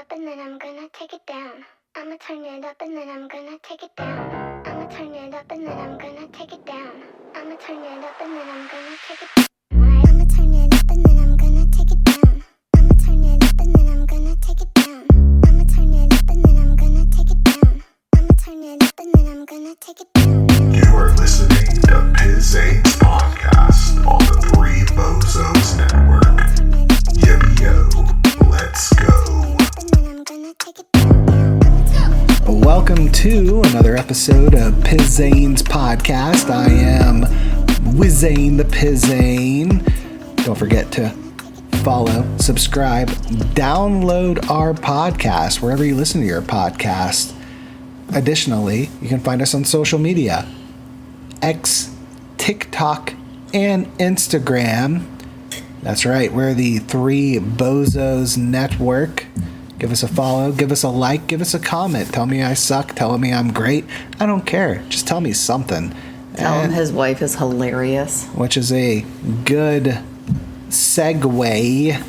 up and then I'm gonna take it down. I'ma turn it up and then I'm gonna take it down. I'ma turn it up and then I'm gonna take it down. I'ma turn it up and then I'm gonna take it down. I'ma turn it up and then I'm gonna take it down. I'ma turn it up and then I'm gonna take it down. I'ma turn it up and then I'm gonna take it down. I'ma turn it up and then I'm gonna take it down. You are listening to Pizain's podcast on the Three Bozos Network. Yo, let's go. Welcome to another episode of Pizain's podcast. I am Pizain the Pizain. Don't forget to follow, subscribe, download our podcast wherever you listen to your podcast. Additionally, you can find us on social media, X, TikTok, and Instagram. That's right, we're the Three Bozos Network. Give us a follow, give us a like, give us a comment. Tell me I suck, tell me I'm great. I don't care. Just tell me something. Tell him his wife is hilarious. Which is a good segue.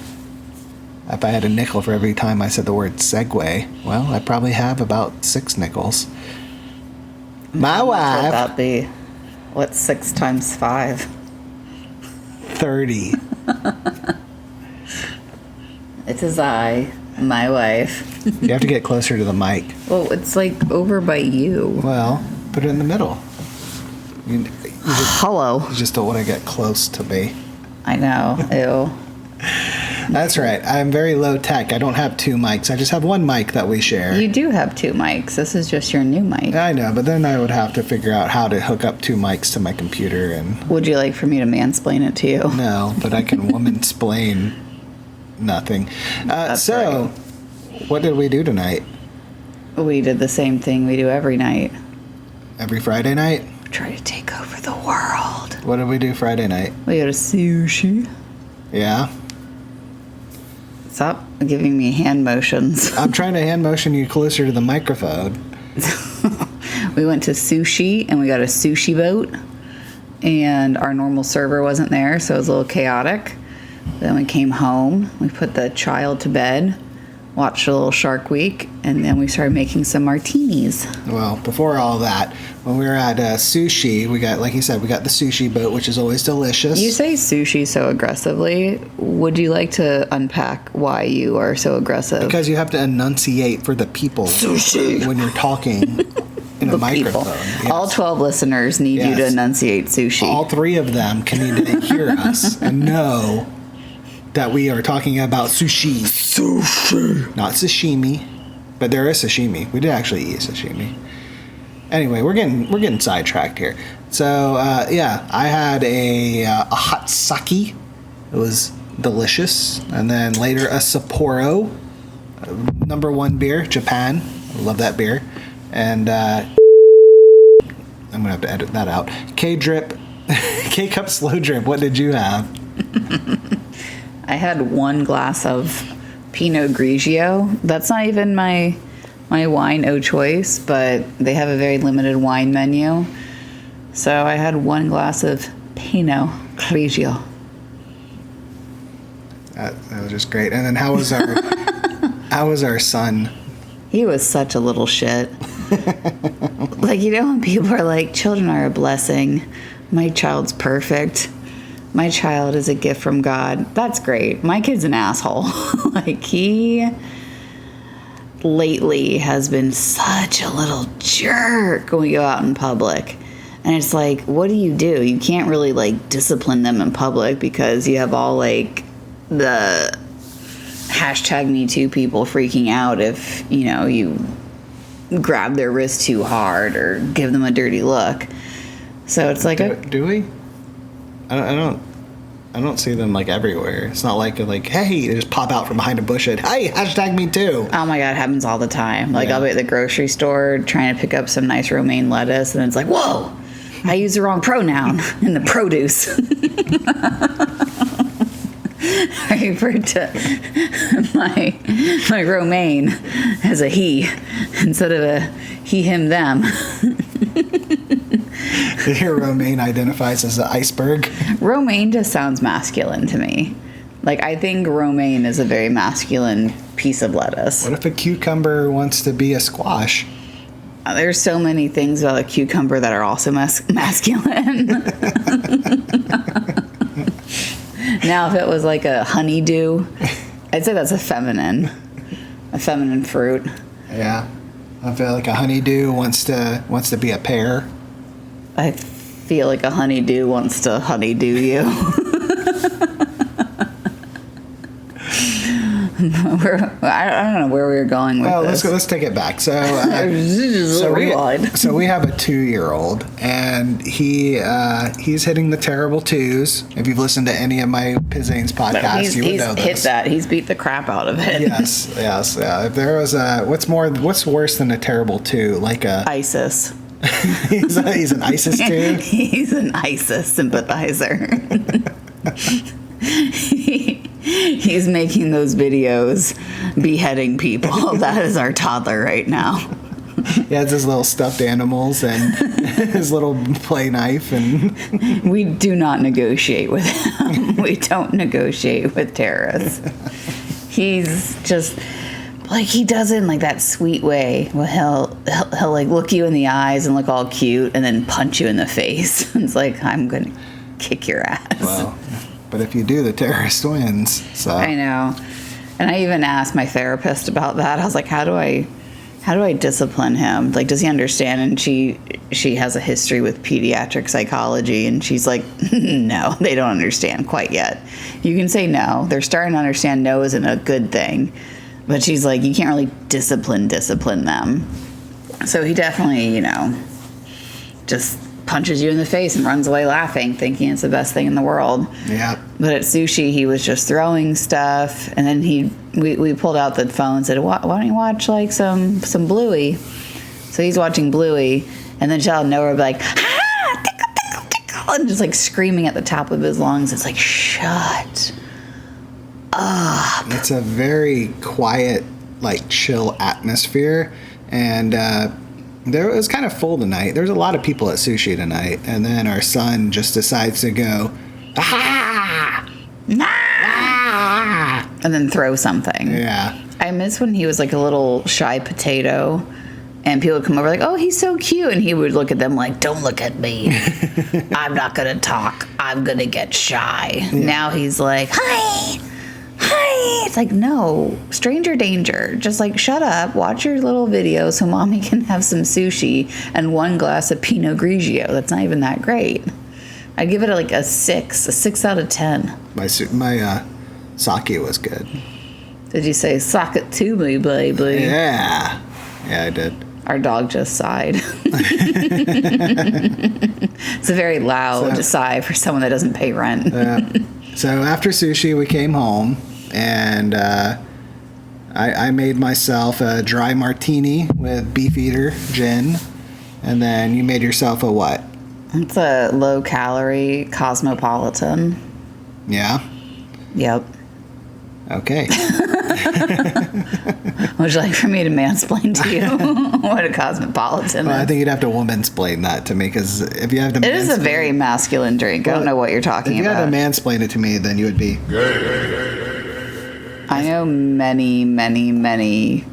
If I had a nickel for every time I said the word segue, well, I probably have about 6 nickels. My wife. Would that be? What's 6 times 5? 30. It is I, my wife. You have to get closer to the mic. Well, it's like over by you. Well, put it in the middle. You Hello. just don't want to get close to me. I know. Ew. That's right. I'm very low tech. I don't have 2 mics. I just have 1 mic that we share. You do have 2 mics. This is just your new mic. I know, but then I would have to figure out how to hook up 2 mics to my computer and... Would you like for me to mansplain it to you? No, but I can woman-splain nothing. So, what did we do tonight? We did the same thing we do every night. Every Friday night? Try to take over the world. What did we do Friday night? We go to sushi. Yeah? Stop giving me hand motions. I'm trying to hand motion you closer to the microphone. We went to sushi and we got a sushi boat, and our normal server wasn't there, so it was a little chaotic. Then we came home, we put the child to bed, watched a little SHARKWEEK, and then we started making some martinis. Well, before all that, when we were at sushi, we got, like you said, we got the sushi boat, which is always delicious. You say sushi so aggressively. Would you like to unpack why you are so aggressive? Because you have to enunciate for the people Sushi. when you're talking in a microphone. Yes. All 12 listeners need you to enunciate sushi. All 3 of them can need to hear us and know that we are talking about sushi. Sushi. Not sashimi, but there is sashimi. We did actually eat sashimi. Anyway, we're getting sidetracked here. So, yeah, I had a hot sake. It was delicious. And then later a Sapporo, number 1 beer, Japan. I love that beer. And I'm going to have to edit that out. K-Drip, K-Cup Slow Drip, what did you have? I had 1 glass of Pinot Grigio. That's not even my wine of choice, but they have a very limited wine menu. So I had 1 glass of Pinot Grigio. That was just great. And then how was our son? He was such a little shit. Like, you know when people are like, children are a blessing. My child's perfect. My child is a gift from God. That's great. My kid's an asshole. Like, he lately has been such a little jerk when we go out in public. And it's like, what do? You can't really, like, discipline them in public because you have all, like, the #MeToo people freaking out if, you know, you grab their wrist too hard or give them a dirty look. So it's like... Do we? I don't see them, like, everywhere. It's not like, hey, they just pop out from behind a bush and, hey, #MeToo. Oh my God, it happens all the time. Like, I'll be at the grocery store trying to pick up some nice romaine lettuce, and it's like, whoa, I used the wrong pronoun in the produce. I referred to my romaine as a he instead of a he, him, them. Your romaine identifies as an iceberg. Romaine just sounds masculine to me. Like, I think romaine is a very masculine piece of lettuce. What if a cucumber wants to be a squash? There's so many things about a cucumber that are also masculine. Now, if it was like a honeydew, I'd say that's a feminine fruit. Yeah. I feel like a honeydew wants to be a pear. I feel like a honeydew wants to honeydew you. I don't know where we were going with this. Let's take it back. So Rewind. So we have a 2-year-old, and he's hitting the terrible twos. If you've listened to any of my Pizain's podcasts, you would know this. He's hit that. He's beat the crap out of it. Yes. Yeah. If there was what's worse than a terrible two? Like a ISIS. he's an ISIS two. He's an ISIS sympathizer. He's making those videos beheading people. That is our toddler right now. He has his little stuffed animals and his little play knife, and we do not negotiate with him. We don't negotiate with terrorists. He's just like, he does it in like that sweet way. Well, he'll like look you in the eyes and look all cute, and then punch you in the face. It's like, I'm gonna kick your ass. Well, but if you do, the terrorist wins. So I know. And I even asked my therapist about that. I was like, how do I discipline him? Like, does he understand? And she has a history with pediatric psychology, and she's like, no, they don't understand quite yet. You can say no. They're starting to understand no isn't a good thing. But she's like, you can't really discipline them. So he definitely, just punches you in the face and runs away laughing, thinking it's the best thing in the world. Yeah. But at sushi, he was just throwing stuff, and then we pulled out the phone and said, why don't you watch like some Bluey? So he's watching Bluey, and then she'll out of nowhere be like, ah, tickle, tickle, tickle, and just like screaming at the top of his lungs. It's like, shut up. It's a very quiet, like chill atmosphere, and it was kind of full tonight. There's a lot of people at sushi tonight, and then our son just decides to go, ah, ah, and then throw something. Yeah. I miss when he was like a little shy potato, and people would come over like, oh, he's so cute, and he would look at them like, don't look at me. I'm not gonna talk. I'm gonna get shy. Yeah. Now he's like, hi. It's like, no, stranger danger. Just like, shut up, watch your little video so mommy can have some sushi and 1 glass of Pinot Grigio. That's not even that great. I give it like a 6 out of 10. My sake was good. Did you say sock it to me, baby? Yeah, I did. Our dog just sighed. It's a very loud sigh for someone that doesn't pay rent. So after sushi, we came home, and I made myself a dry martini with Beefeater gin, and then you made yourself a what? It's a low-calorie Cosmopolitan. Yeah? Yep. Okay. Would you like for me to mansplain to you what a Cosmopolitan is? I think you'd have to womansplain that to me, because if you have to It is a very masculine drink. I don't know what you're talking about. If you had to mansplain it to me, then you would be... I know many, many, many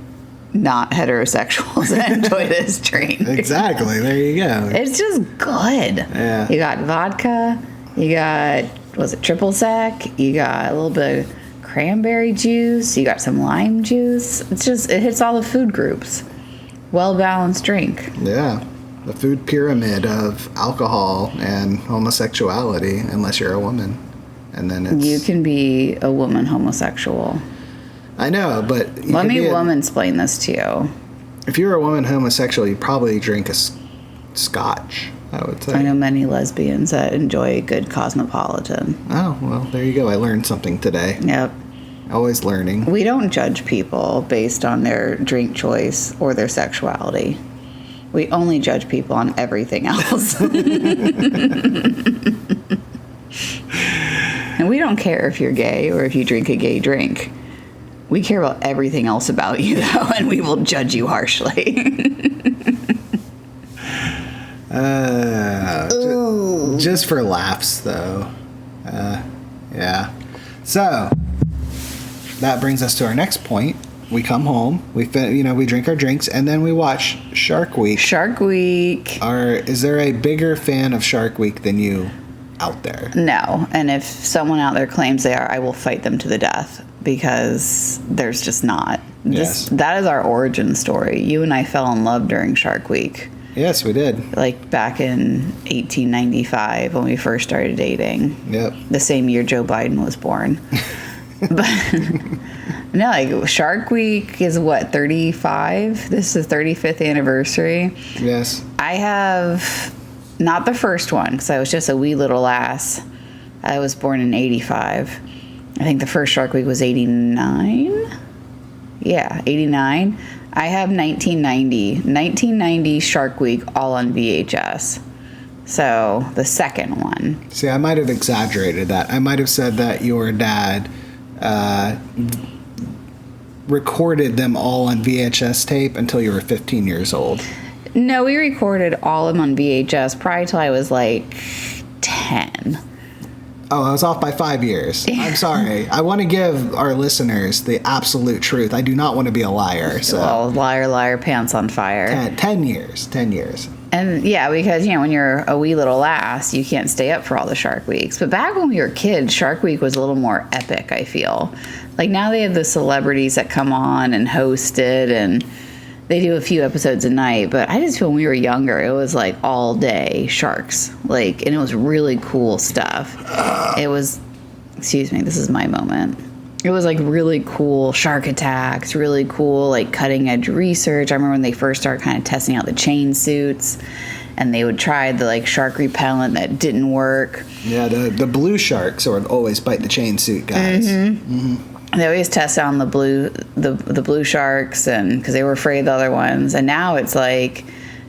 not heterosexuals that enjoy this drink. Exactly. There you go. It's just good. Yeah. You got vodka. You got, was it triple sec? You got a little bit of cranberry juice. You got some lime juice. It hits all the food groups. Well-balanced drink. Yeah. The food pyramid of alcohol and homosexuality, unless you're a woman. And then You can be a woman homosexual. I know, but... Let me woman-splain this to you. If you're a woman homosexual, you probably drink a scotch, I would say. I know many lesbians that enjoy a good Cosmopolitan. Oh, well, there you go. I learned something today. Yep. Always learning. We don't judge people based on their drink choice or their sexuality. We only judge people on everything else. And we don't care if you're gay or if you drink a gay drink. We care about everything else about you, though, and we will judge you harshly. Just for laughs, though. Yeah. So, that brings us to our next point, we come home, we drink our drinks, and then we watch Shark Week. Shark Week. Is there a bigger fan of Shark Week than you out there? No. And if someone out there claims they are, I will fight them to the death, because there's just not. Yes. That is our origin story. You and I fell in love during Shark Week. Yes, we did. Like back in 1895 when we first started dating. Yep. The same year Joe Biden was born. But no, like Shark Week is what, 35? This is the 35th anniversary. Yes. I have not the first one, because I was just a wee little lass. I was born in 85. I think the first Shark Week was 89. Yeah, 89. I have 1990 Shark Week all on VHS. So the second one. See, I might have exaggerated that. I might have said that your dad recorded them all on VHS tape until you were 15 years old. No, we recorded all of them on VHS probably till I was like 10. Oh, I was off by 5 years. I'm sorry. I want to give our listeners the absolute truth. I do not want to be a liar. So Well, liar, liar, pants on fire. 10 years. 10 years. And yeah, because, when you're a wee little lass, you can't stay up for all the Shark Weeks. But back when we were kids, Shark Week was a little more epic, I feel. Like now they have the celebrities that come on and host it, and they do a few episodes a night. But I just feel when we were younger, it was like all day sharks. And it was really cool stuff. It was, excuse me, this is my moment. It was like really cool shark attacks, really cool like cutting edge research. I remember when they first started kind of testing out the chain suits, and they would try the like shark repellent that didn't work. Yeah, the blue sharks would always bite the chain suit guys. They always test on the blue sharks, and because they were afraid of the other ones. And now it's like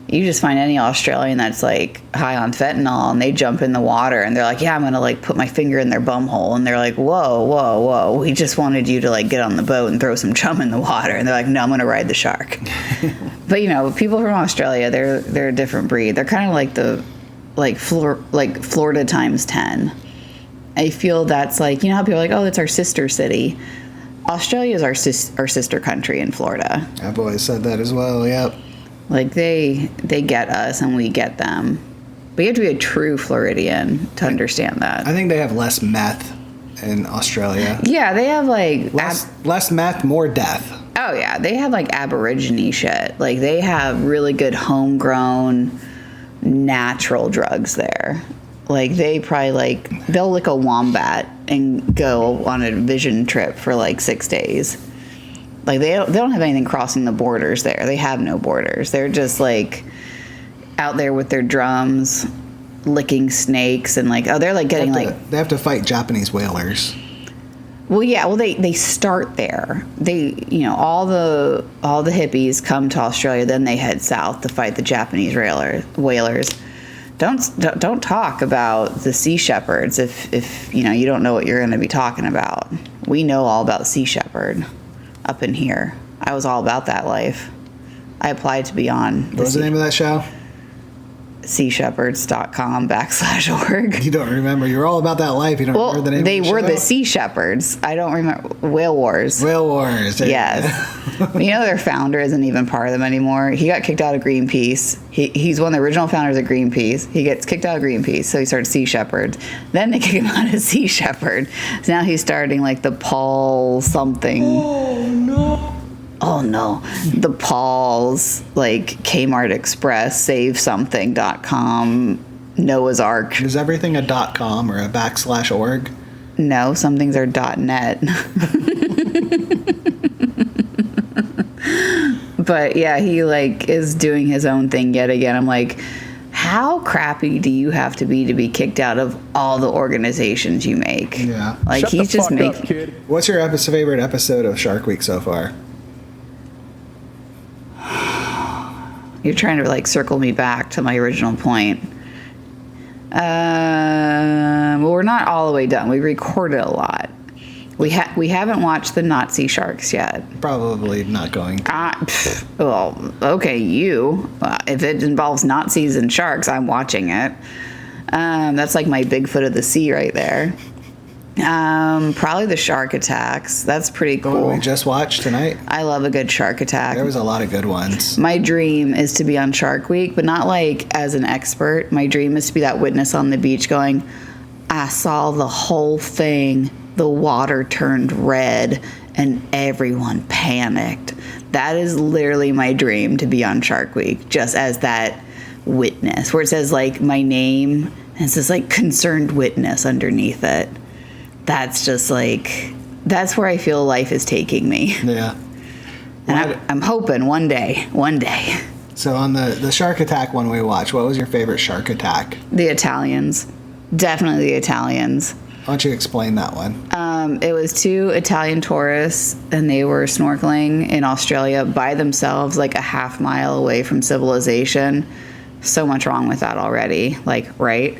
you just find any Australian that's like high on fentanyl, and they jump in the water and they're like, yeah, I'm gonna like put my finger in their bum hole, and they're like, whoa, we just wanted you to like get on the boat and throw some chum in the water, and they're like, no, I'm gonna ride the shark. But people from Australia, they're a different breed. They're kind of like Florida times 10. I feel that's like, how people are like, oh, that's our sister city. Australia is our sister country in Florida. I've always said that as well. Yep. Like they get us and we get them. But you have to be a true Floridian to understand that. I think they have less meth in Australia. Yeah, they have like less meth, more death. Oh yeah, they have like Aborigine shit. Like they have really good homegrown natural drugs there. Like they probably they'll lick a wombat and go on a vision trip for like 6 days. Like they don't have anything crossing the borders there. They have no borders. They're just like out there with their drums, licking snakes, and they're like getting they have to fight Japanese whalers. Well, yeah. Well, they start there. They all the hippies come to Australia, then they head south to fight the Japanese whalers. Don't talk about the sea shepherds if you don't know what you're going to be talking about. We know all about sea shepherd up in here. I was all about that life. I applied to be on. What was the name of that show? seashepherds.com/org. You don't remember. You're all about that life. You don't remember the name they of the were show? the Sea Shepherds. I don't remember. Whale Wars. Whale Wars. Yes. Their founder isn't even part of them anymore. He got kicked out of Greenpeace. He's one of the original founders of Greenpeace. He gets kicked out of Greenpeace, so he started Sea Shepherds. Then they kick him out of Sea Shepherd. So now he's starting the Paul something. Oh no. The Paul's, Kmart Express, savesomething.com, Noah's Ark. Is everything a .com or a /org? No, some things are .net. But yeah, he is doing his own thing yet again. I'm like, how crappy do you have to be kicked out of all the organizations you make? Yeah. He's just making. What's your favorite episode of Shark Week so far? You're trying to circle me back to my original point. Well, we're not all the way done. We recorded a lot. We haven't watched the Nazi sharks yet. Probably not going to. Well, okay, you. If it involves Nazis and sharks, I'm watching it. That's like my Bigfoot of the sea right there. Probably the shark attacks. That's pretty The one cool. we just watched tonight. I love a good shark attack. There was a lot of good ones. My dream is to be on Shark Week, but not like as an expert. My dream is to be that witness on the beach going, I saw the whole thing. The water turned red and everyone panicked. That is literally my dream, to be on Shark Week, just as that witness, where it says like my name and it says like concerned witness underneath it. That's just like, that's where I feel life is taking me. Yeah. And I'm hoping one day. So on the shark attack one we watched, what was your favorite shark attack? The Italians. Definitely the Italians. Why don't you explain that one? It was 2 Italian tourists, and they were snorkeling in Australia by themselves, like a half mile away from civilization. So much wrong with that already, like, right?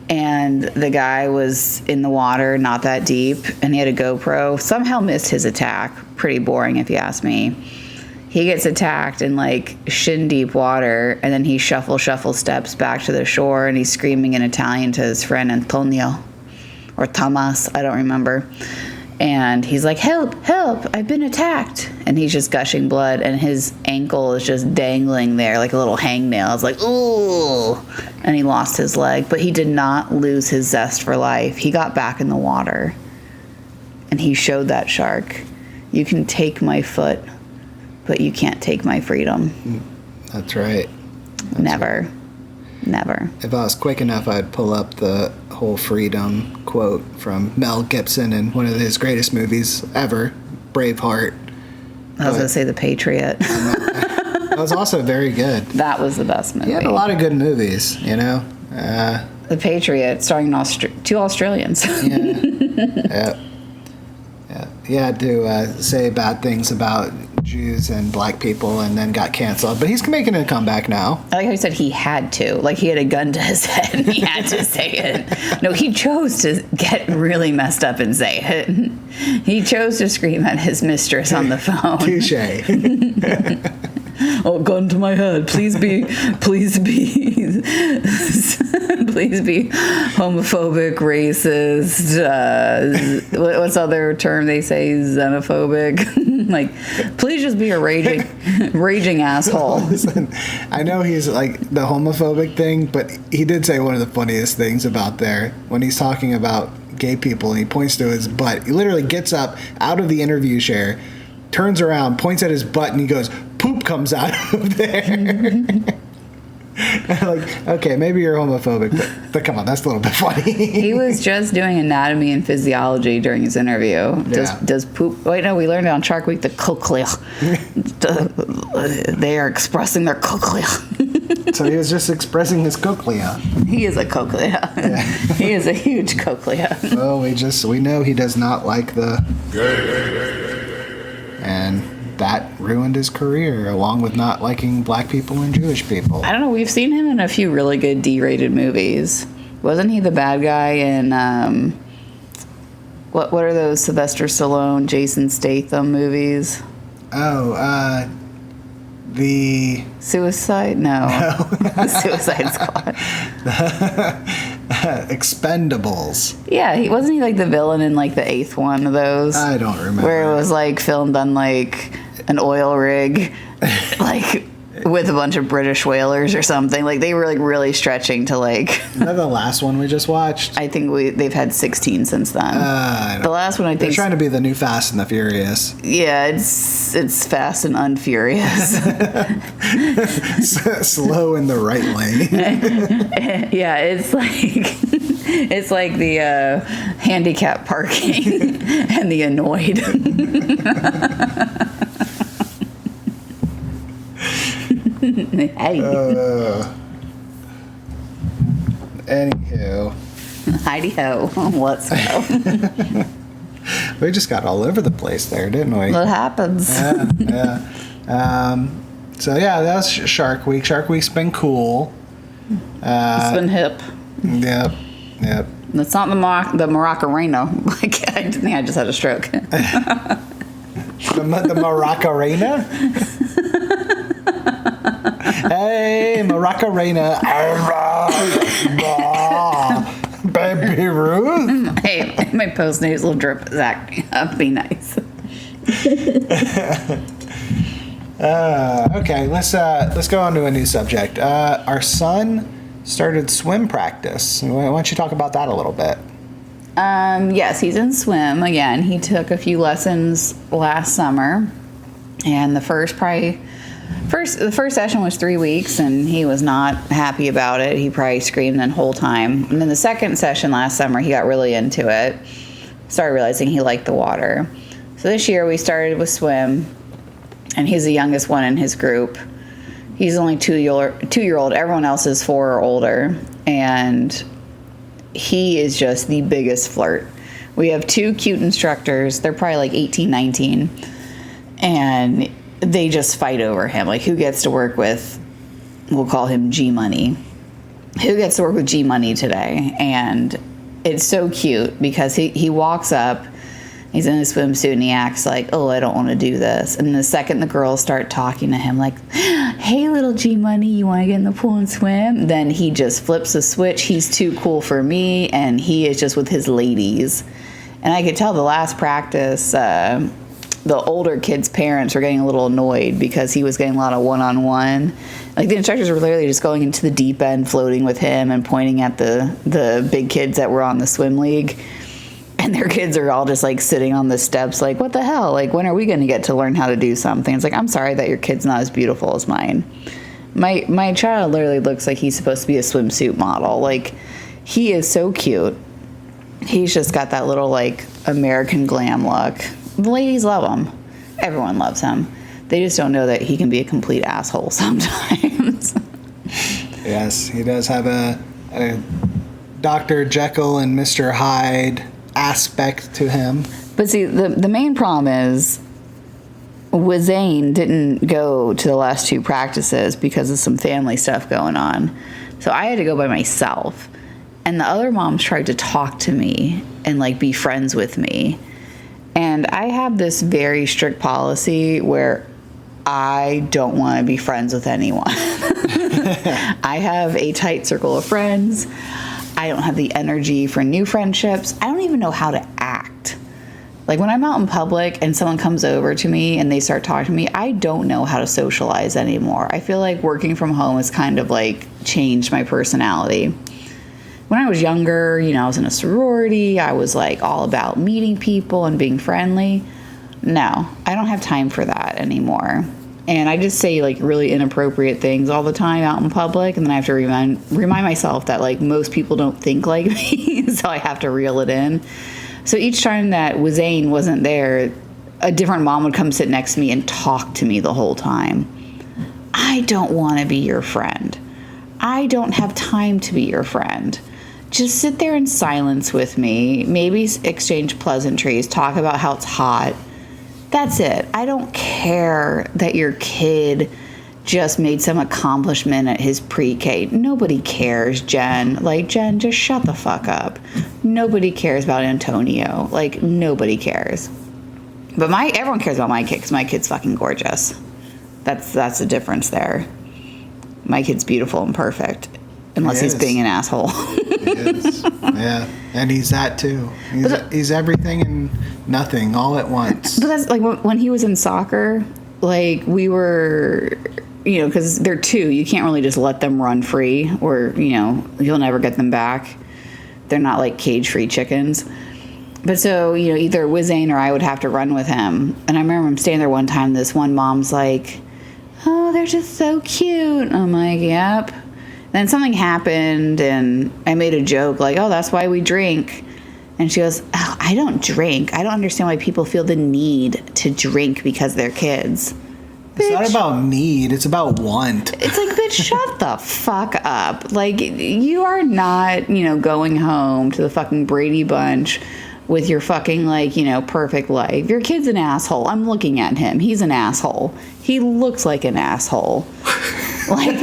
And the guy was in the water, not that deep, and he had a GoPro. Somehow missed his attack. Pretty boring, if you ask me. He gets attacked in like shin deep water, and then he shuffle steps back to the shore, and he's screaming in Italian to his friend Antonio or Tomas, I don't remember. And he's like, help, I've been attacked. And he's just gushing blood, and his ankle is just dangling there like a little hangnail. It's like, ooh. And he lost his leg, but he did not lose his zest for life. He got back in the water, and he showed that shark, you can take my foot, but you can't take my freedom. That's right. Never. If I was quick enough, I'd pull up the whole freedom quote from Mel Gibson in one of his greatest movies ever, Braveheart. I was going to say The Patriot. That was also very good. That was the best movie. He had a lot of good movies, you know? The Patriot, starring 2 Australians. Yeah. He had to say bad things about Jews and black people and then got canceled. But he's making a comeback now. I like how he said he had to. Like he had a gun to his head and he had to say it. No, he chose to get really messed up and say it. He chose to scream at his mistress on the phone. Touche. Oh, gun to my head. Please be homophobic, racist, what's other term they say, xenophobic? Like, please just be a raging asshole. Listen, I know he's like the homophobic thing, but he did say one of the funniest things about there when he's talking about gay people and he points to his butt. He literally gets up out of the interview chair, turns around, points at his butt, and he goes, poop comes out of there. Like, okay, maybe you're homophobic, but come on, that's a little bit funny. He was just doing anatomy and physiology during his interview. Does poop... Wait, no, we learned it on Shark Week, the cochlea. They are expressing their cochlea. So he was just expressing his cochlea. He is a cochlea. Yeah. He is a huge cochlea. Well, we know he does not like the... And that ruined his career, along with not liking black people and Jewish people. I don't know. We've seen him in a few really good D-rated movies. Wasn't he the bad guy in what are those Sylvester Stallone, Jason Statham movies? Oh, the Suicide? No. Suicide Squad. Expendables. Yeah, wasn't he like the villain in like the 8th one of those? I don't remember. Where it was like filmed on like an oil rig, like with a bunch of British whalers or something. Like they were like really stretching to like. Is that the last one we just watched? I think they've had 16 since then. The last one I think they're trying to be the new Fast and the Furious. Yeah, it's Fast and Unfurious. Slow in the right lane. Yeah, it's like the handicap parking and the annoyed. Hey. Anywho. Heidi ho, let's go. We just got all over the place there, didn't we? What happens? Yeah. So yeah, that's Shark Week. Shark Week's been cool. It's been hip. Yep. It's not the Macarena. Like I think I just had a stroke. The Macarena? Hey, Macarena. Baby Ruth. Hey, My postnasal drip is acting up. Be nice. Okay, let's go on to a new subject. Our son started swim practice. Why don't you talk about that a little bit? Yes, he's in swim again. He took a few lessons last summer, and the first session was 3 weeks, and he was not happy about it. He probably screamed the whole time. And then the second session last summer, he got really into it. Started realizing he liked the water. So this year we started with swim, and he's the youngest one in his group. He's only 2-year-old. Everyone else is 4 or older, and he is just the biggest flirt. We have 2 cute instructors. They're probably like 18, 19, and they just fight over him. Like, who gets to work with, we'll call him G-Money. Who gets to work with G-Money today? And it's so cute because he walks up, he's in a swimsuit, and he acts like, oh, I don't want to do this. And the second the girls start talking to him like, hey, little G-Money, you want to get in the pool and swim? Then he just flips a switch. He's too cool for me, and he is just with his ladies. And I could tell the last practice, the older kids' parents were getting a little annoyed because he was getting a lot of one-on-one. Like, the instructors were literally just going into the deep end, floating with him and pointing at the big kids that were on the swim league. And their kids are all just, like, sitting on the steps like, what the hell? Like, when are we going to get to learn how to do something? It's like, I'm sorry that your kid's not as beautiful as mine. My child literally looks like he's supposed to be a swimsuit model. Like, he is so cute. He's just got that little, like, American glam look. The ladies love him. Everyone loves him. They just don't know that he can be a complete asshole sometimes. Yes, he does have a Dr. Jekyll and Mr. Hyde aspect to him. But see, the main problem is Pizain didn't go to the last 2 practices because of some family stuff going on. So I had to go by myself. And the other moms tried to talk to me and, like, be friends with me. And I have this very strict policy where I don't want to be friends with anyone. I have a tight circle of friends. I don't have the energy for new friendships. I don't even know how to act. Like, when I'm out in public and someone comes over to me and they start talking to me, I don't know how to socialize anymore. I feel like working from home has kind of, like, changed my personality. When I was younger, I was in a sorority. I was, like, all about meeting people and being friendly. No, I don't have time for that anymore. And I just say, like, really inappropriate things all the time out in public. And then I have to remind myself that, like, most people don't think like me. So I have to reel it in. So each time that Pizain wasn't there, a different mom would come sit next to me and talk to me the whole time. I don't want to be your friend. I don't have time to be your friend. Just sit there in silence with me. Maybe exchange pleasantries. Talk about how it's hot. That's it. I don't care that your kid just made some accomplishment at his pre-K. Nobody cares, Jen. Like, Jen, just shut the fuck up. Nobody cares about Antonio. Like, nobody cares. But everyone cares about my kid because my kid's fucking gorgeous. That's the difference there. My kid's beautiful and perfect. Unless he's being an asshole. He is. Yeah. And he's that too. He's everything and nothing all at once. But that's like when he was in soccer, like, we were, because they're 2, you can't really just let them run free or, you'll never get them back. They're not like cage-free chickens. But so, either Pizain or I would have to run with him. And I remember him standing there one time, this one mom's like, oh, they're just so cute. I'm like, yep. Then something happened, and I made a joke like, oh, that's why we drink. And she goes, oh, I don't drink. I don't understand why people feel the need to drink because they're kids. It's not about need. It's about want. It's like, bitch, shut the fuck up. Like, you are not, going home to the fucking Brady Bunch with your fucking, like, perfect life. Your kid's an asshole. I'm looking at him. He's an asshole. He looks like an asshole. Like,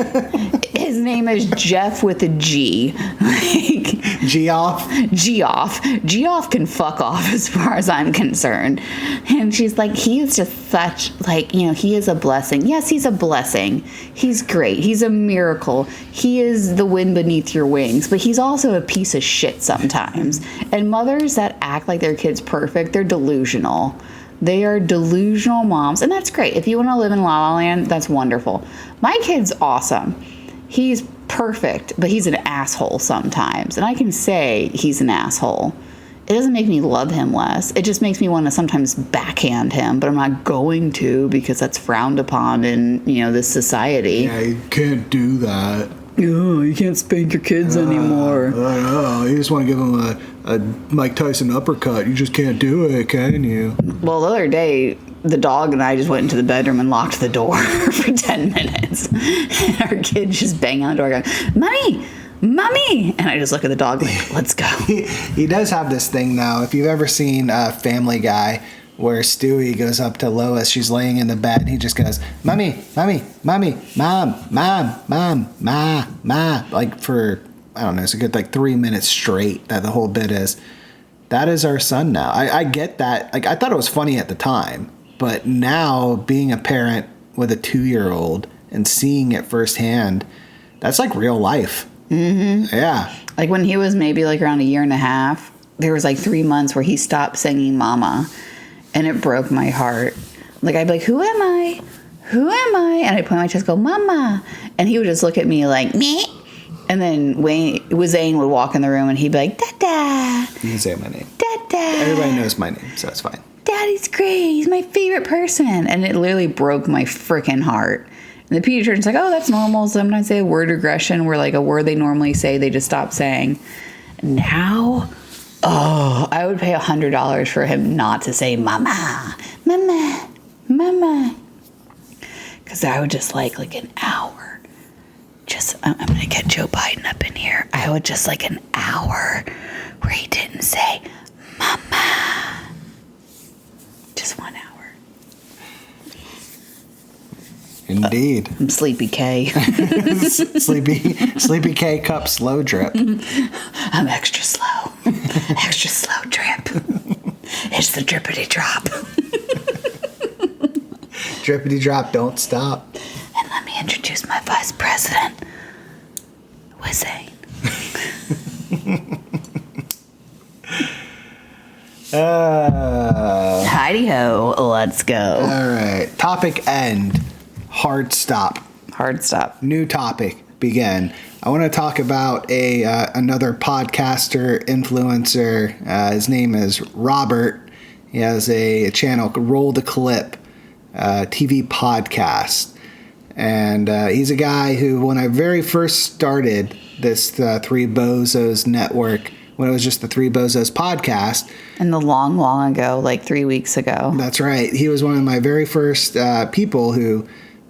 his name is Jeff with a G. Like, Geoff? Geoff can fuck off as far as I'm concerned. And she's like, he is just such, like, you know, he is a blessing. Yes, he's a blessing. He's great. He's a miracle. He is the wind beneath your wings, but he's also a piece of shit sometimes. And mothers that act like their kid's perfect, they're delusional. They are delusional moms, and that's great. If you want to live in La La Land, that's wonderful. My kid's awesome. He's perfect, but he's an asshole sometimes. And I can say he's an asshole. It doesn't make me love him less. It just makes me want to sometimes backhand him, but I'm not going to because that's frowned upon in, you know, this society. Yeah, you can't do that. Oh, you can't spank your kids anymore. You just want to give them a Mike Tyson uppercut. You just can't do it, can you? Well, the other day, the dog and I just went into the bedroom and locked the door for 10 minutes. And our kid just banging on the door going, Mommy! Mommy! And I just look at the dog like, let's go. He does have this thing, though. If you've ever seen Family Guy, where Stewie goes up to Lois, she's laying in the bed, and he just goes, Mommy, Mommy, Mommy, Mom, Mom, Mom, Ma, Ma. Like for, I don't know, it's a good like 3 minutes straight that the whole bit is. That is our son now. I get that. Like, I thought it was funny at the time, but now being a parent with a 2-year-old and seeing it firsthand, that's like real life. Mm-hmm. Yeah. Like when he was maybe like around 1.5 years, there was like 3 months where he stopped singing Mama. And it broke my heart. Like, I'd be like, who am I? Who am I? And I'd point my chest, go, Mama. And he would just look at me like, meh. And then Zane would walk in the room and he'd be like, Dada. You can say my name. Dada. Everybody knows my name, so it's fine. Daddy's great. He's my favorite person. And it literally broke my freaking heart. And the pediatrician's like, oh, that's normal. Sometimes they have word regression where, like, a word they normally say, they just stop saying. Now, oh, I would pay $100 for him not to say Mama, Mama, Mama. Because I would just like an hour. I'm going to get Joe Biden up in here. I would just like an hour where he didn't say Mama. Just 1 hour. Indeed. I'm Sleepy K. Sleepy K cup slow drip. I'm extra slow. Extra slow drip. It's the drippity drop. Drippity drop, don't stop. And let me introduce my vice president, Pizain. Heidi ho, let's go. All right. Topic end. Hard stop. Hard stop. New topic. Begin. I want to talk about another podcaster, influencer. His name is Robert. He has a channel called Roll the Clip TV podcast. And he's a guy who, when I very first started this Three Bozos network, when it was just the Three Bozos podcast. And the long ago, like 3 weeks ago. That's right. He was one of my very first people who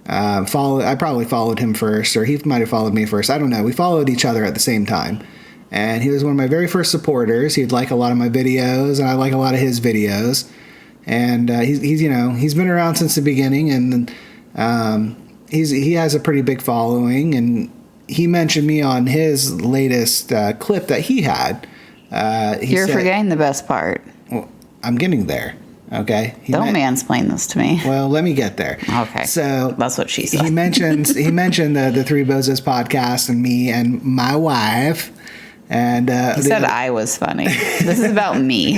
followed. I probably followed him first, or he might have followed me first. I don't know. We followed each other at the same time. And he was one of my very first supporters. He'd like a lot of my videos, and I like a lot of his videos. And he's been around since the beginning, and he has a pretty big following. And he mentioned me on his latest clip that he had. You're forgetting the best part. Well, I'm getting there. Okay. Don't mansplain this to me. Well, let me get there. Okay. So that's what she said. He mentioned the Three Bozos podcast and me and my wife. And he said I was funny. This is about me.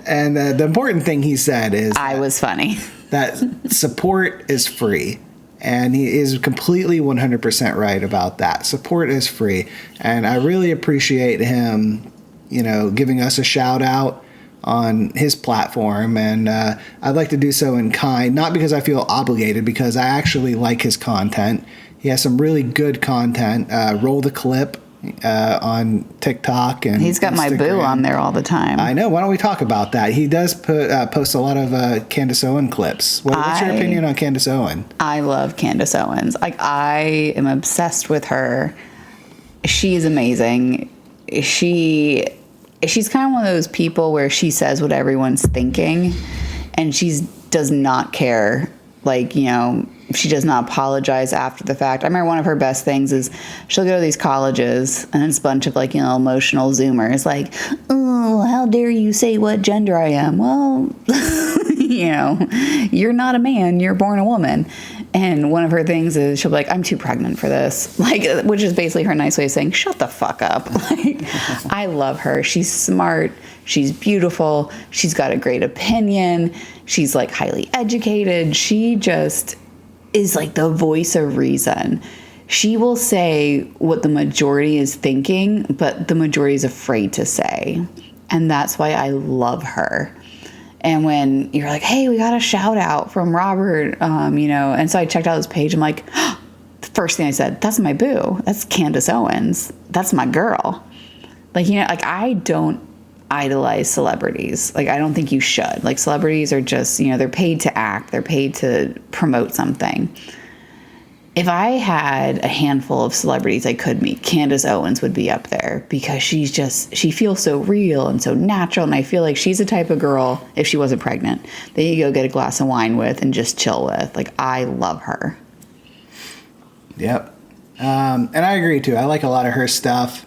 And the important thing he said is I was funny. That support is free. And he is completely 100% right about that. Support is free. And I really appreciate him, giving us a shout out on his platform. And I'd like to do so in kind, not because I feel obligated, because I actually like his content. He has some really good content. Roll the Clip on TikTok, and he's got Instagram. My boo on there all the time. I know. Why don't we talk about that? He does post a lot of Candace Owen clips. What's your opinion on Candace Owen? I love Candace Owens. Like, I am obsessed with her. She is amazing. She's kind of one of those people where she says what everyone's thinking, and she does not care. Like, She does not apologize after the fact. I remember one of her best things is she'll go to these colleges and it's a bunch of like, emotional Zoomers like, oh, how dare you say what gender I am? Well, you're not a man, you're born a woman. And one of her things is she'll be like, I'm too pregnant for this. Like, which is basically her nice way of saying, shut the fuck up. Like, I love her. She's smart. She's beautiful. She's got a great opinion. She's like highly educated. She just is like the voice of reason. She will say what the majority is thinking, but the majority is afraid to say. And that's why I love her. And when you're like, hey, we got a shout out from Robert, and so I checked out his page. I'm like, the first thing I said, that's my boo. That's Candace Owens. That's my girl. Like, I don't idolize celebrities. Like, I don't think you should. Like, celebrities are just, they're paid to act. They're paid to promote something. If I had a handful of celebrities I could meet, Candace Owens would be up there because she feels so real and so natural. And I feel like she's the type of girl, if she wasn't pregnant, that you go get a glass of wine with and just chill with. Like, I love her. Yep. And I agree too. I like a lot of her stuff.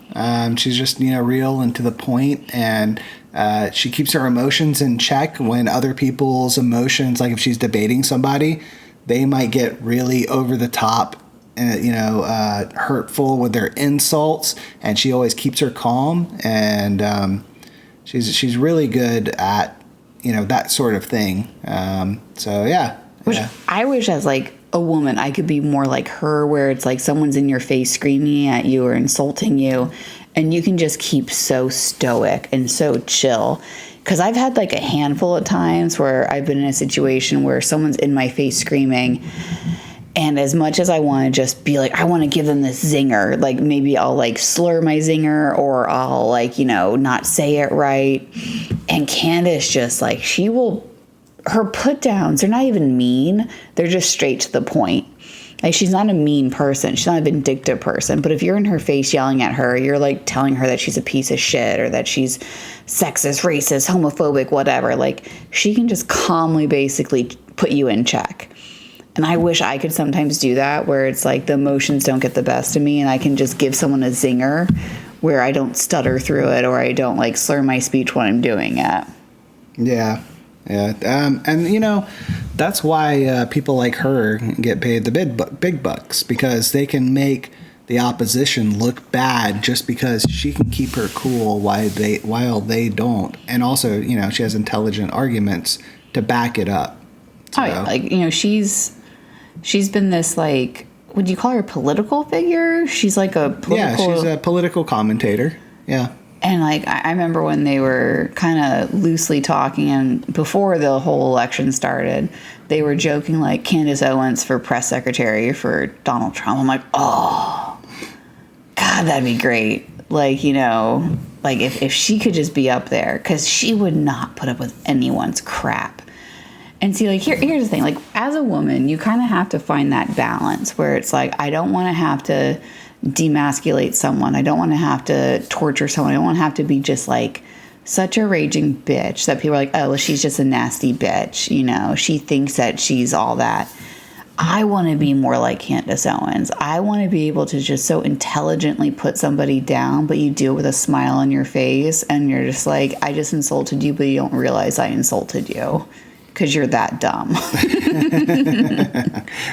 She's just, real and to the point, and she keeps her emotions in check when other people's emotions, like if she's debating somebody, they might get really over the top and, hurtful with their insults, and she always keeps her calm, and she's really good at, that sort of thing. So yeah. I wish as like a woman I could be more like her, where it's like someone's in your face screaming at you or insulting you and you can just keep so stoic and so chill. Because I've had like a handful of times where I've been in a situation where someone's in my face screaming, and as much as I want to just be like, I want to give them this zinger, like maybe I'll like slur my zinger, or I'll like, not say it right. And Candace just like, her put downs, they're not even mean. They're just straight to the point. Like, she's not a mean person. She's not a vindictive person. But if you're in her face yelling at her, you're like telling her that she's a piece of shit or that she's sexist, racist, homophobic, whatever. Like, she can just calmly basically put you in check. And I wish I could sometimes do that, where it's like the emotions don't get the best of me and I can just give someone a zinger where I don't stutter through it or I don't like slur my speech when I'm doing it. Yeah. Yeah. And, that's why people like her get paid the big bucks, because they can make the opposition look bad just because she can keep her cool while they don't. And also, she has intelligent arguments to back it up. So. Oh, yeah. Like, she's been this, like, would you call her a political figure? She's like a political... Yeah, she's a political commentator. Yeah. And, like, I remember when they were kind of loosely talking, and before the whole election started, they were joking, like, Candace Owens for press secretary for Donald Trump. I'm like, oh, God, that'd be great. Like, like, if she could just be up there, because she would not put up with anyone's crap. And see, like, here's the thing. Like, as a woman, you kind of have to find that balance where it's like, I don't want to have to demasculate someone. I don't want to have to torture someone. I don't want to have to be just like such a raging bitch that people are like, oh, well, she's just a nasty bitch. She thinks that she's all that. I want to be more like Candace Owens. I want to be able to just so intelligently put somebody down, but you do it with a smile on your face and you're just like, I just insulted you, but you don't realize I insulted you. Because you're that dumb.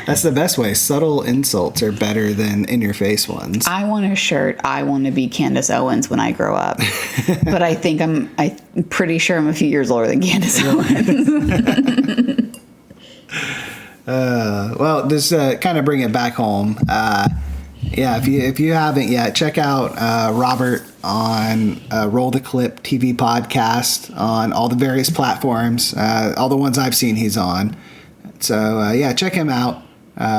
That's the best way. Subtle insults are better than in-your-face ones. I want a shirt. I want to be Candace Owens when I grow up. But I think I'm pretty sure I'm a few years older than Candace Owens. Well, just kind of bring it back home. Yeah, if you haven't yet, check out Robert on Roll the Clip TV podcast on all the various platforms, all the ones I've seen he's on. So yeah, check him out.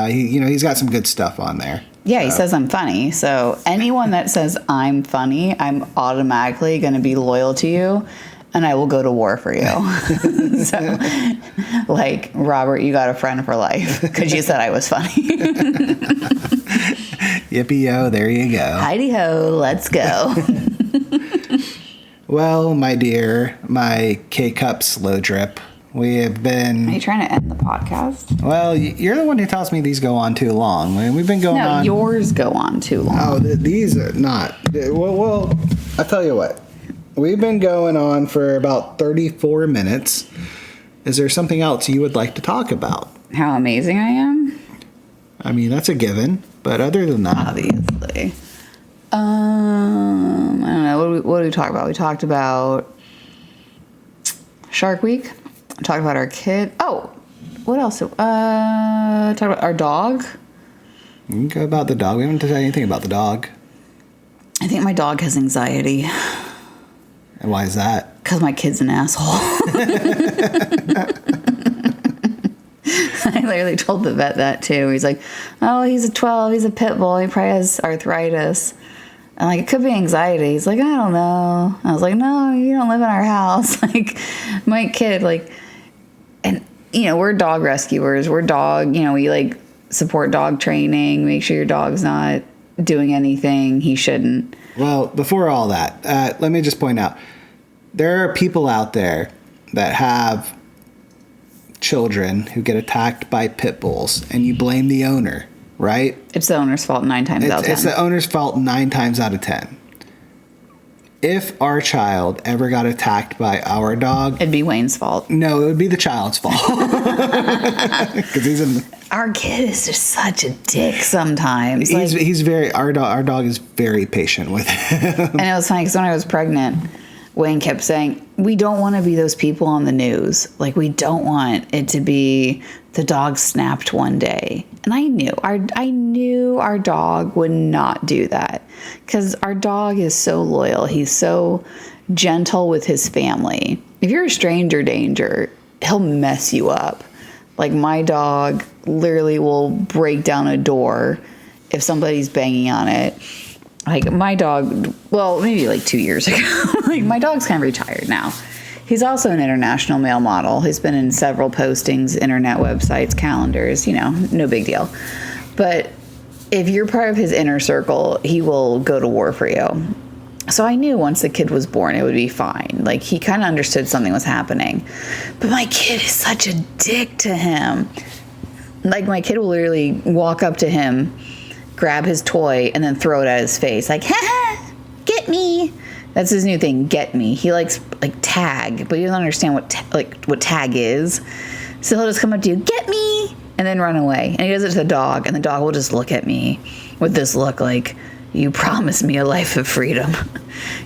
He's got some good stuff on there. Yeah, he says I'm funny. So anyone that says I'm funny, I'm automatically going to be loyal to you, and I will go to war for you. So, like, Robert, you got a friend for life because you said I was funny. Yippee-yo, there you go. Heidi-ho, let's go. Well, my dear, my K-Cup slow drip, We have Are been... you trying to end the podcast? Well, you're the one who tells me these go on too long. I mean, we've been going No, on... yours go on too long. Oh, these are not. Well, I'll tell you what. We've been going on for about 34 minutes. Is there something else you would like to talk about? How amazing I am? I mean, that's a given. But other than that... Obviously. I don't know. What did we talk about? We talked about Shark Week. We talked about our kid. Oh, what else? Talked about our dog. You can go about the dog. We haven't said anything about the dog. I think my dog has anxiety. And why is that? Because my kid's an asshole. I literally told the vet that too. He's like, oh, he's a 12. He's a pit bull. He probably has arthritis. And like, it could be anxiety. He's like, I don't know. I was like, no, you don't live in our house. Like, my kid, like, and, you know, we're dog rescuers. We're dog, you know, we like support dog training, make sure your dog's not doing anything he shouldn't. Well, before all that, let me just point out, there are people out there that have children who get attacked by pit bulls, and you blame the owner, right? It's the owner's fault 9 times out of 10. It's the owner's fault 9 times out of 10. If our child ever got attacked by our dog... It'd be Wayne's fault. No, it would be the child's fault. 'Cause he's in... Our kid is just such a dick sometimes. He's very... Our dog is very patient with him. And it was funny because when I was pregnant, Wayne kept saying, we don't want to be those people on the news. Like, we don't want it to be the dog snapped one day. And I knew our dog would not do that because our dog is so loyal. He's so gentle with his family. If you're a stranger danger, he'll mess you up. Like, my dog literally will break down a door if somebody's banging on it. Like, my dog, well, maybe like 2 years ago, like, my dog's kind of retired now. He's also an international male model. He's been in several postings, internet websites, calendars, you know, no big deal. But if you're part of his inner circle, he will go to war for you. So I knew once the kid was born, it would be fine. Like, he kind of understood something was happening. But my kid is such a dick to him. Like, my kid will literally walk up to him, grab his toy, and then throw it at his face. Like, ha ha, get me. That's his new thing, get me. He likes, like, tag, but he doesn't understand what tag is. So he'll just come up to you, get me, and then run away. And he does it to the dog, and the dog will just look at me with this look like, you promised me a life of freedom.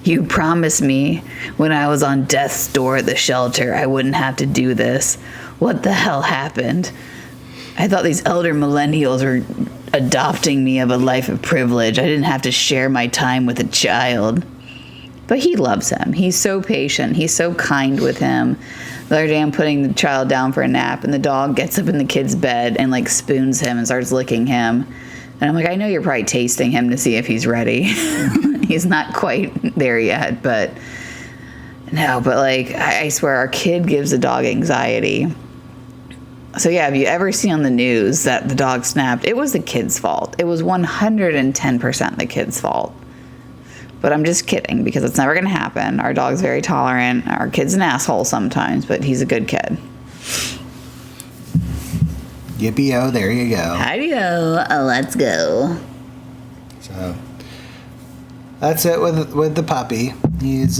You promised me when I was on death's door at the shelter I wouldn't have to do this. What the hell happened? I thought these elder millennials were adopting me of a life of privilege. I didn't have to share my time with a child. But he loves him. He's so patient. He's so kind with him. The other day I'm putting the child down for a nap, and the dog gets up in the kid's bed and, like, spoons him and starts licking him. And I'm like, I know you're probably tasting him to see if he's ready. He's not quite there yet, but no, but like, I swear our kid gives the dog anxiety. So yeah, if you ever see on the news that the dog snapped, it was the kid's fault. It was 110% the kid's fault. But I'm just kidding because it's never going to happen. Our dog's very tolerant. Our kid's an asshole sometimes, but he's a good kid. Yippee-oh, there you go. Hi-yo, let's go. So that's it with the puppy. He's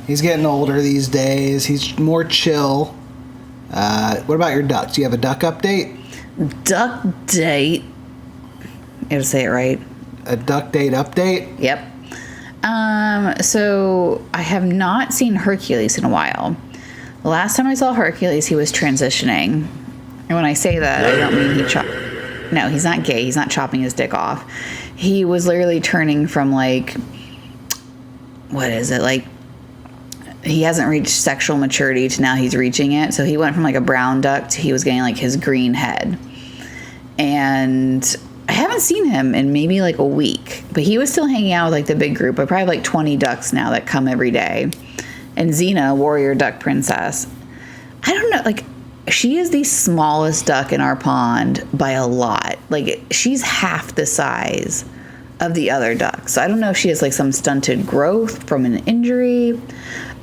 he's getting older these days. He's more chill. What about your ducks? Do you have a duck update? Duck date. You gotta say it right. A duck date update? Yep. So I have not seen Hercules in a while. The last time I saw Hercules, he was transitioning. And when I say that, I don't mean no, he's not gay. He's not chopping his dick off. He was literally turning from, like, what is it? Like, he hasn't reached sexual maturity to now he's reaching it. So he went from, like, a brown duck to he was getting, like, his green head. And I haven't seen him in maybe, like, a week. But he was still hanging out with, like, the big group. I probably have, like, 20 ducks now that come every day. And Xena, warrior duck princess, I don't know, like, she is the smallest duck in our pond by a lot. Like, she's half the size of the other ducks. So I don't know if she has, like, some stunted growth from an injury.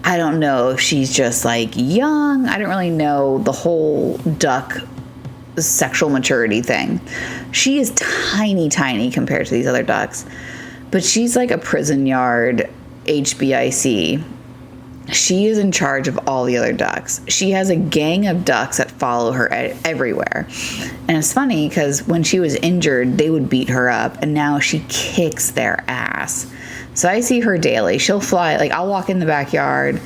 I don't know if she's just like young. I don't really know the whole duck sexual maturity thing. She is tiny, tiny compared to these other ducks, but she's like a prison yard HBIC. She is in charge of all the other ducks. She has a gang of ducks that follow her everywhere. And it's funny because when she was injured, they would beat her up, and now she kicks their ass. So I see her daily. She'll fly, like I'll walk in the backyard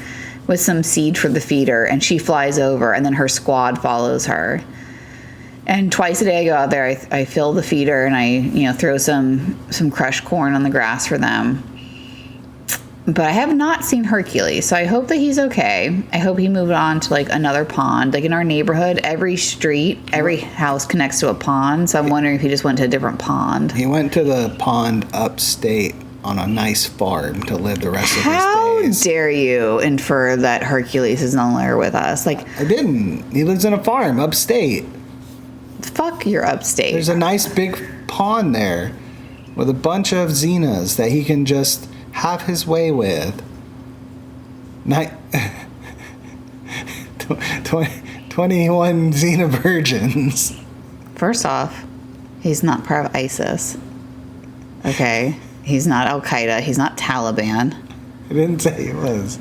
with some seed for the feeder, and she flies over, and then her squad follows her. And twice a day I go out there, I fill the feeder, and I, throw some crushed corn on the grass for them. But I have not seen Hercules, so I hope that he's okay. I hope he moved on to like another pond. Like in our neighborhood, every street, every house connects to a pond. So I'm wondering if he just went to a different pond. He went to the pond upstate on a nice farm to live the rest of How his days. dare you infer that Hercules is no longer with us? Like, I didn't. He lives in a farm upstate. fuck your upstate. There's a nice big pond there with a bunch of Xenas that he can just have his way with. 21 Xena virgins. First off, he's not part of ISIS. Okay? He's not Al-Qaeda. He's not Taliban. I didn't say he was.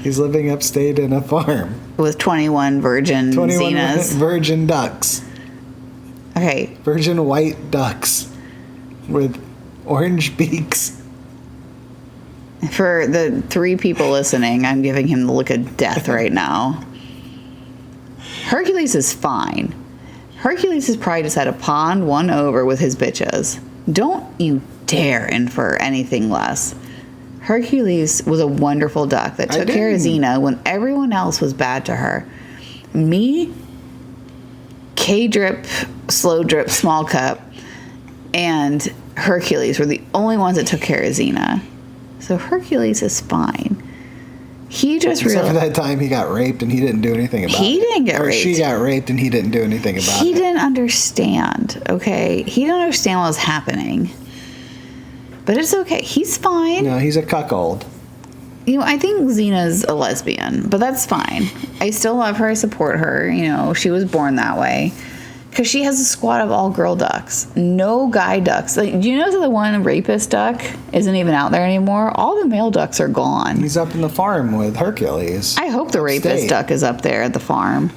He's living upstate in a farm. With 21 virgin 21 Xenas. virgin ducks. Okay. Virgin white ducks with orange beaks. For the 3 people listening, I'm giving him the look of death right now. Hercules is fine. Hercules has probably just had a pond won over with his bitches. Don't you dare infer anything less. Hercules was a wonderful duck that took care of Xena when everyone else was bad to her. Me, K-Drip, Slow Drip, Small Cup, and Hercules were the only ones that took care of Xena. So Hercules is fine. He just Except for that time he got raped and he didn't do anything about it. He didn't get raped. She got raped and he didn't do anything about it. He didn't understand, okay? He didn't understand what was happening. But it's okay. He's fine. No, he's a cuckold. I think Xena's a lesbian, but that's fine. I still love her. I support her. She was born that way. Because she has a squad of all girl ducks. No guy ducks. Like, do you know that the one rapist duck isn't even out there anymore? All the male ducks are gone. He's up in the farm with Hercules. I hope the rapist duck is up there at the farm.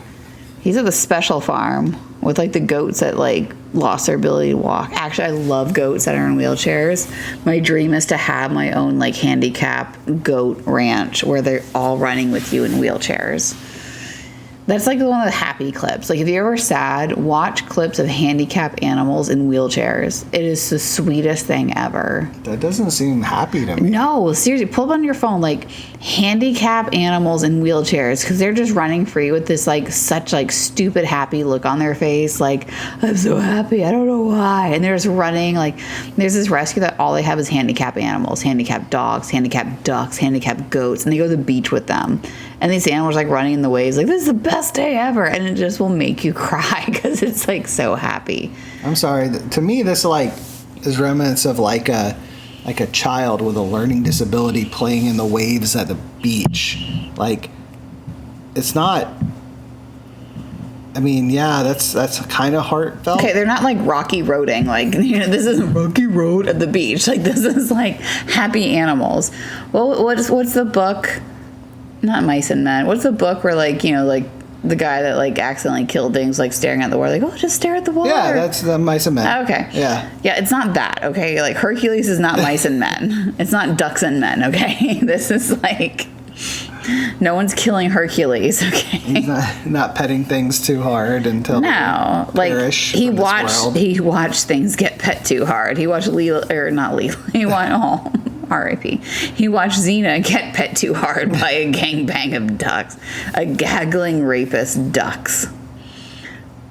He's at the special farm with like the goats that like lost their ability to walk. Actually, I love goats that are in wheelchairs. My dream is to have my own like handicap goat ranch where they're all running with you in wheelchairs. That's like one of the happy clips. Like if you're ever sad, watch clips of handicapped animals in wheelchairs. It is the sweetest thing ever. That doesn't seem happy to me. No, seriously, pull up on your phone like handicapped animals in wheelchairs because they're just running free with this like such like stupid happy look on their face. Like, I'm so happy, I don't know why. And they're just running. Like there's this rescue that all they have is handicapped animals, handicapped dogs, handicapped ducks, handicapped goats, and they go to the beach with them. And these animals like running in the waves like, this is the best day ever. And it just will make you cry because it's like so happy. I'm sorry. To me, this like is remnants of like a child with a learning disability playing in the waves at the beach. Like, it's not. I mean, yeah, that's kind of heartfelt. Okay, they're not like Rocky Roading. Like, this isn't Rocky Road at the beach. Like, this is like happy animals. Well, what's the book? Not Mice and Men. What's the book where like the guy that like accidentally killed things like staring at the water? Like, oh, just stare at the water. Yeah, that's the Mice and Men. Okay. Yeah. Yeah, it's not that. Okay, like Hercules is not Mice and Men. It's not Ducks and Men. Okay, this is like no one's killing Hercules. Okay. He's not petting things too hard until no, like he watched things get pet too hard. He watched He watched R.I.P. He watched Xena get pet too hard by a gangbang of ducks, a gaggling rapist ducks.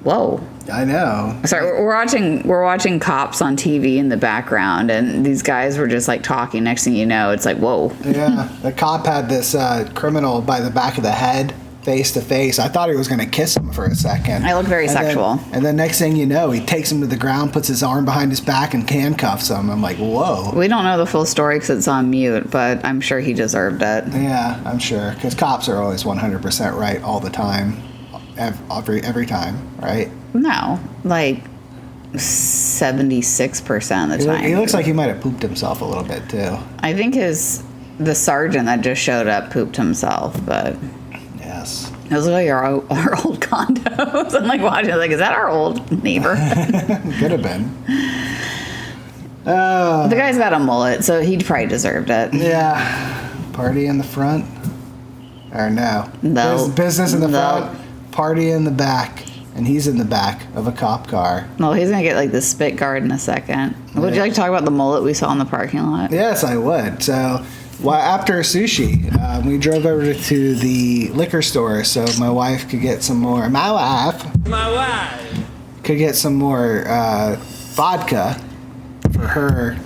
Whoa. I know. Sorry, we're watching Cops on TV in the background, and these guys were just like talking. Next thing you know, it's like, whoa. Yeah, the cop had this criminal by the back of the head, face to face. I thought he was going to kiss him for a second. I look very sexual. And then next thing you know, he takes him to the ground, puts his arm behind his back, and handcuffs him. I'm like, whoa. We don't know the full story because it's on mute, but I'm sure he deserved it. Yeah, I'm sure. Because cops are always 100% right all the time. Every time, right? No, like 76% of the time. He looks like he might have pooped himself a little bit, too. I think the sergeant that just showed up pooped himself, but... Yes. It was like our old condos. I'm like watching, like, is that our old neighbor? Could have been. The guy's got a mullet, so he probably deserved it. Yeah. Party in the front? Or no? Business in the front, party in the back. And he's in the back of a cop car. Well, he's going to get, like, the spit guard in a second. Would you like to talk about the mullet we saw in the parking lot? Yes, I would. So... Well, after sushi, we drove over to the liquor store so my wife could get some more. My wife could get some more vodka for her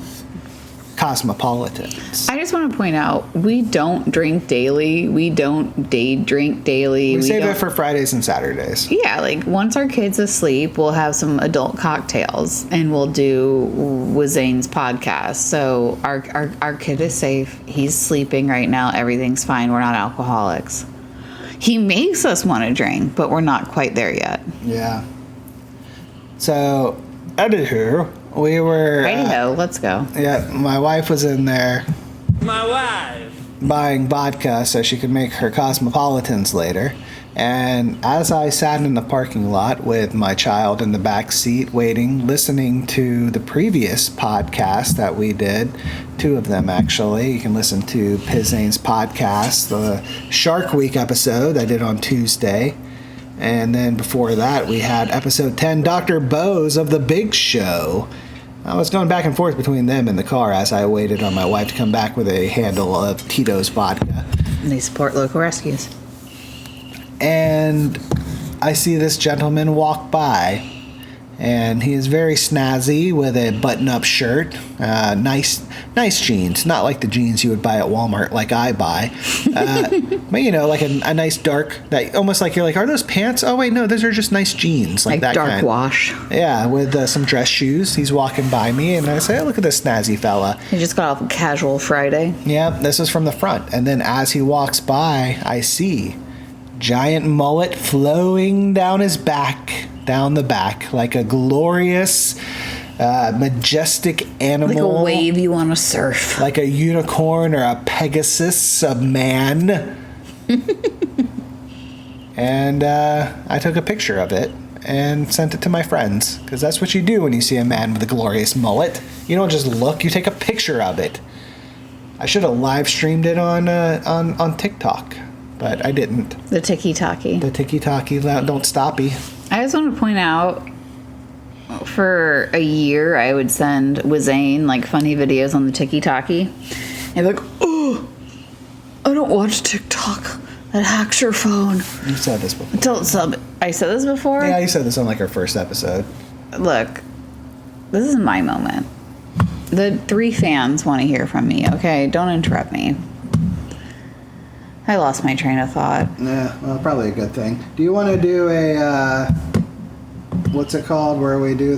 cosmopolitans. I just want to point out, we don't drink daily. We don't day drink daily. We save it for Fridays and Saturdays. Yeah, like once our kid's asleep, we'll have some adult cocktails and we'll do Wizane's podcast. So our kid is safe. He's sleeping right now. Everything's fine. We're not alcoholics. He makes us want to drink, but we're not quite there yet. Yeah. So, anywho, we were... Righty-ho, let's go. Yeah, my wife was in there. My wife! Buying vodka so she could make her cosmopolitans later. And as I sat in the parking lot with my child in the back seat waiting, listening to the previous podcast that we did, 2 of them actually. You can listen to Pizain's podcast, the Shark Week episode I did on Tuesday. And then before that, we had episode 10, Dr. Bose of The Big Show. I was going back and forth between them in the car as I waited on my wife to come back with a handle of Tito's vodka. And they support local rescues. And I see this gentleman walk by, and he is very snazzy with a button-up shirt, nice jeans, not like the jeans you would buy at Walmart like I buy, but you know, like a nice dark, that almost like you're like, are those pants? Oh wait, no, those are just nice jeans, like that dark kind. wash. Yeah, with some dress shoes. He's walking by me, and I say, oh, look at this snazzy fella. He just got off a casual Friday. Yeah, this is from the front, and then as he walks by, I see giant mullet flowing down his back, down the back, like a glorious, majestic animal. Like a wave you want to surf. Like a unicorn or a Pegasus, a man. And I took a picture of it and sent it to my friends, because that's what you do when you see a man with a glorious mullet. You don't just look, you take a picture of it. I should have live streamed it on TikTok, but I didn't. The tiki-taki. The tiki-taki, don't stoppy. I just want to point out, for a year, I would send Wizane, like, funny videos on the tiki-taki. And like, oh, I don't watch TikTok. That hacks your phone. You said this before. I said this before? Yeah, you said this on, like, our first episode. Look, this is my moment. The 3 fans want to hear from me, okay? Don't interrupt me. I lost my train of thought. Yeah, well, probably a good thing. Do you want to do a, what's it called, where we do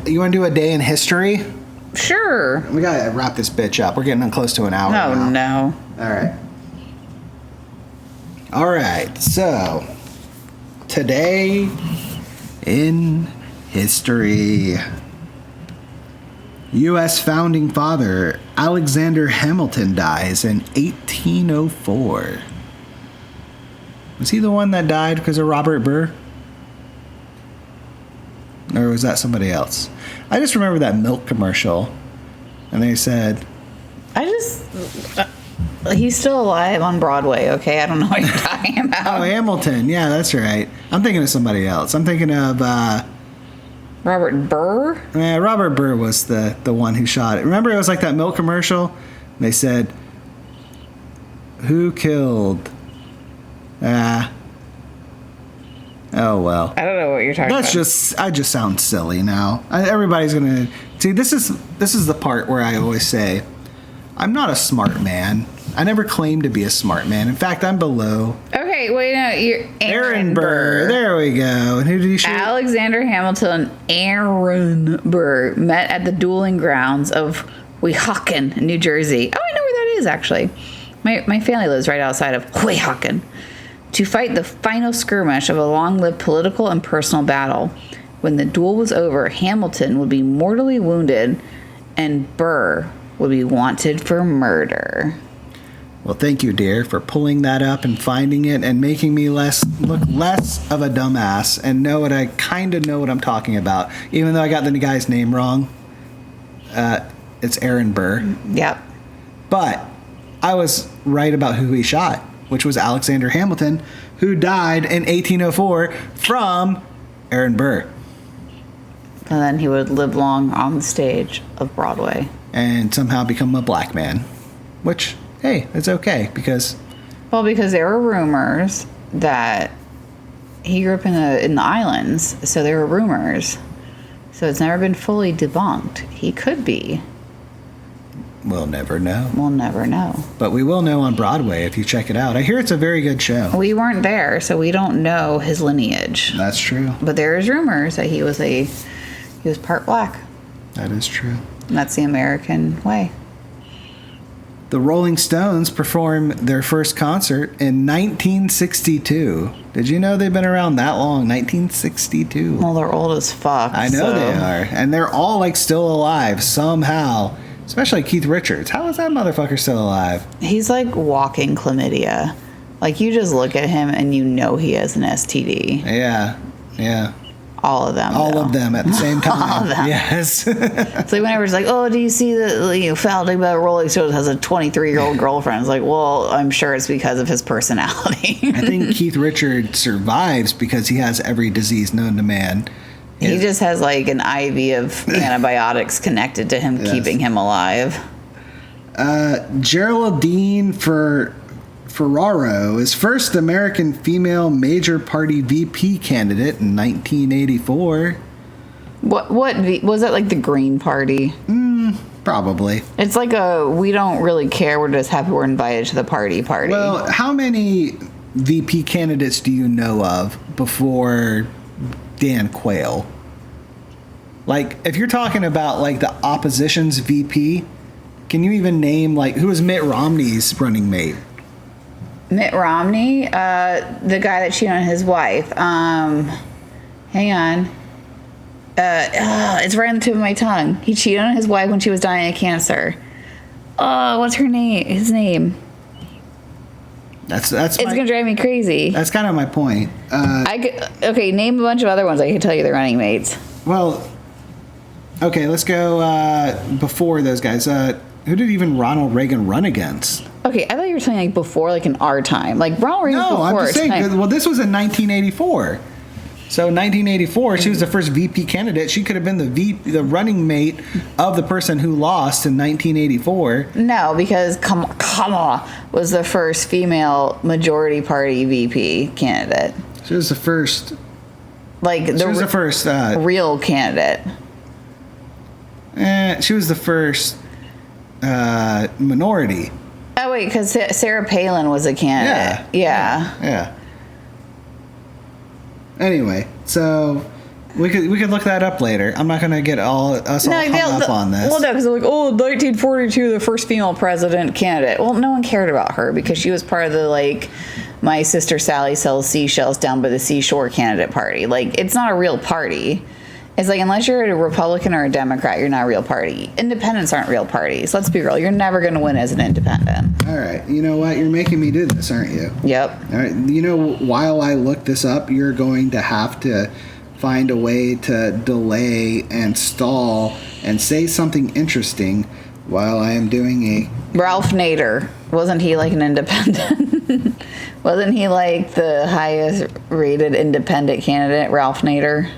you want to do a day in history? Sure. We got to wrap this bitch up. We're getting close to an hour now. Oh, no. All right, so, today in history, U.S. founding father Alexander Hamilton dies in 1804. Was he the one that died because of Robert Burr? Or was that somebody else? I just remember that milk commercial, and they said... He's still alive on Broadway, okay? I don't know what you're talking about. Oh, Hamilton. Yeah, that's right. I'm thinking of somebody else. I'm thinking of... Robert Burr? Yeah, Robert Burr was the one who shot it. Remember, it was like that milk commercial? They said, who killed... Oh, well. I don't know what you're talking about. I just sound silly now. Everybody's going to... See, this is the part where I always say, I'm not a smart man. I never claimed to be a smart man. In fact, I'm below. Okay, wait, no, you're Aaron Burr. There we go. And who did he shoot? Alexander Hamilton and Aaron Burr met at the dueling grounds of Weehawken, New Jersey. Oh, I know where that is, actually. My family lives right outside of Weehawken. To fight the final skirmish of a long-lived political and personal battle. When the duel was over, Hamilton would be mortally wounded, and Burr would be wanted for murder. Well, thank you, dear, for pulling that up and finding it and making me look less of a dumbass and know what I kind of know what I'm talking about. Even though I got the guy's name wrong, it's Aaron Burr. Yep. But I was right about who he shot, which was Alexander Hamilton, who died in 1804 from Aaron Burr. And then he would live long on the stage of Broadway. And somehow become a black man. Which, hey, it's okay because... Well, because there were rumors that he grew up in the islands, so there were rumors. So it's never been fully debunked. He could be. We'll never know. We'll never know. But we will know on Broadway if you check it out. I hear it's a very good show. We weren't there, so we don't know his lineage. That's true. But there is rumors that he was part black. That is true. And that's the American way. The Rolling Stones performed their first concert in 1962. Did you know they've been around that long? 1962. Well, they're old as fuck. I know they are. And they're all like still alive somehow. Especially Keith Richards. How is that motherfucker still alive? He's like walking chlamydia. Like you just look at him and you know he has an STD. Yeah. Yeah. All of them. All of them at the same time. All of them. Yes. It's like whenever it's like, oh, do you see the foul thing about Rolling Stones has a 23-year-old girlfriend? It's like, well, I'm sure it's because of his personality. I think Keith Richards survives because he has every disease known to man. He just has like an IV of antibiotics connected to him, keeping him alive. Geraldine Ferraro is first American female major party VP candidate in 1984. What was that, like the Green Party? Probably. It's like we don't really care. We're just happy we're invited to the party. Well, how many VP candidates do you know of before Dan Quayle? Like, if you're talking about like the opposition's VP, can you even name like who was Mitt Romney's running mate? Mitt Romney, the guy that cheated on his wife. Hang on. It's right on the tip of my tongue. He cheated on his wife when she was dying of cancer. Oh, what's her name? His name. It's gonna drive me crazy. That's kind of my point. Okay, name a bunch of other ones. I can tell you the running mates. Well, okay, let's go before those guys. Who did even Ronald Reagan run against? Okay, I thought you were saying like before, like in our time, like Ronald Reagan. No, I'm just saying. Well, this was in 1984. So 1984, she was the first VP candidate. She could have been the running mate of the person who lost in 1984. No, because Kamala was the first female majority party VP candidate. She was the first. Like she was the first real candidate. She was the first minority. Oh wait, because Sarah Palin was a candidate. Yeah. Anyway, so we could look that up later. I'm not gonna get all hung up on this. Well, no, because they're like, 1942, the first female president candidate. Well, no one cared about her because she was part of the like, my sister Sally sells seashells down by the seashore candidate party. Like, it's not a real party. It's like, unless you're a Republican or a Democrat, you're not a real party. Independents aren't real parties. Let's be real. You're never going to win as an independent. All right. You know what? You're making me do this, aren't you? Yep. All right. You know, while I look this up, you're going to have to find a way to delay and stall and say something interesting while I am doing a... Ralph Nader. Wasn't he like an independent? Wasn't he like the highest rated independent candidate, Ralph Nader?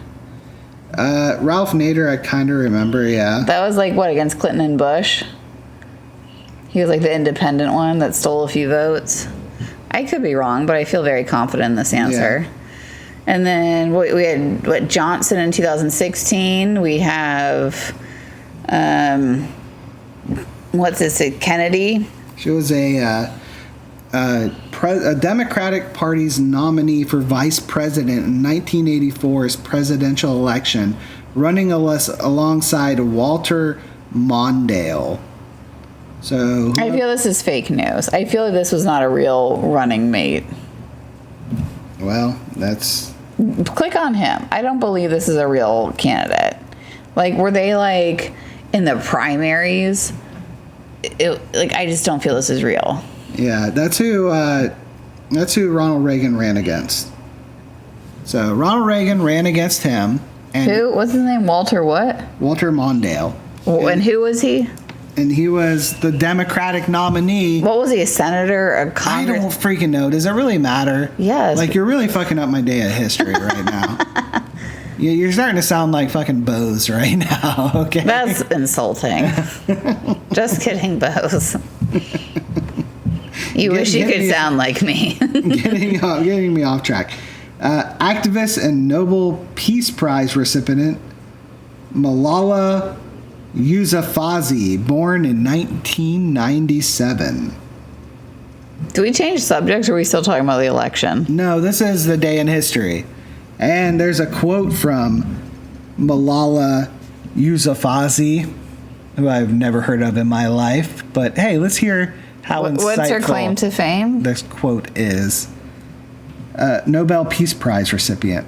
Ralph Nader, I kind of remember, yeah. That was like, what, against Clinton and Bush? He was like the independent one that stole a few votes. I could be wrong, but I feel very confident in this answer. Yeah. And then we had, Johnson in 2016. We have, Kennedy. She was a Democratic Party's nominee for vice president in 1984's presidential election, running alongside Walter Mondale. So I feel this is fake news. I feel like this was not a real running mate. Well, that's... Click on him. I don't believe this is a real candidate. Like, were they, like, in the primaries? I just don't feel this is real. Yeah, that's who Ronald Reagan ran against. So Ronald Reagan ran against him. And Who? What's his name? Walter what? Walter Mondale. And who was he? And he was the Democratic nominee. What was he, a senator? A I Congress? don't freaking know. Does it really matter? Yes. Like, you're really fucking up my day of history right now. You're starting to sound like fucking Bose right now, okay? That's insulting. Just kidding, Bose. You wish you could sound like me. getting me off track. Activist and Nobel Peace Prize recipient Malala Yousafzai, born in 1997. Do we change subjects, or are we still talking about the election? No, this is the day in history. And there's a quote from Malala Yousafzai, who I've never heard of in my life. But hey, let's hear how insightful What's her claim to fame? this quote is. Nobel Peace Prize recipient.